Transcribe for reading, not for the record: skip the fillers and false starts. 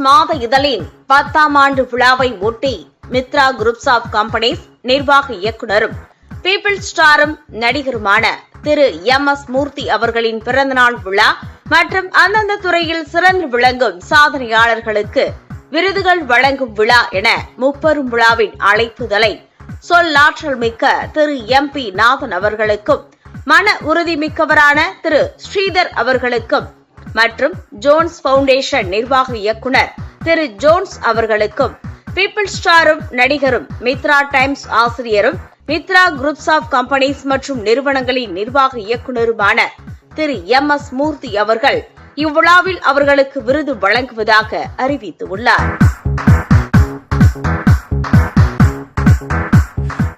மாத இதழின் 10ஆம் ஆண்டு விழாவை ஒட்டி மித்ரா குரூப்ஸ் ஆஃப் கம்பெனிஸ் நிர்வாக இயக்குநரும் பீப்பிள்ஸ் ஸ்டாரும் நடிகருமான திரு MS மூர்த்தி அவர்களின் பிறந்தநாள் விழா மற்றும் அந்தந்த துறையில் சிறந்து விளங்கும் சாதனையாளர்களுக்கு விருதுகள் வழங்கும் விழா என முப்பெரும் விழாவின் அழைப்புதலை சொல்லாற்றல் மிக்க திரு MP நாதன் அவர்களுக்கும் மன உறுதிமிக்கவரான திரு ஸ்ரீதர் அவர்களுக்கும் மற்றும் ஜோன்ஸ் பவுண்டேஷன் நிர்வாக இயக்குனர் திரு ஜோன்ஸ் அவர்களுக்கும் பீப்பிள்ஸ் ஸ்டாரும் நடிகரும் மித்ரா டைம்ஸ் ஆசிரியரும் மித்ரா குரூப்ஸ் ஆஃப் கம்பெனிஸ் மற்றும் நிறுவனங்களின் நிர்வாக இயக்குநருமான திரு MS மூர்த்தி அவர்கள் இவ்விழாவில் அவர்களுக்கு விருது வழங்குவதாக அறிவித்துள்ளார்.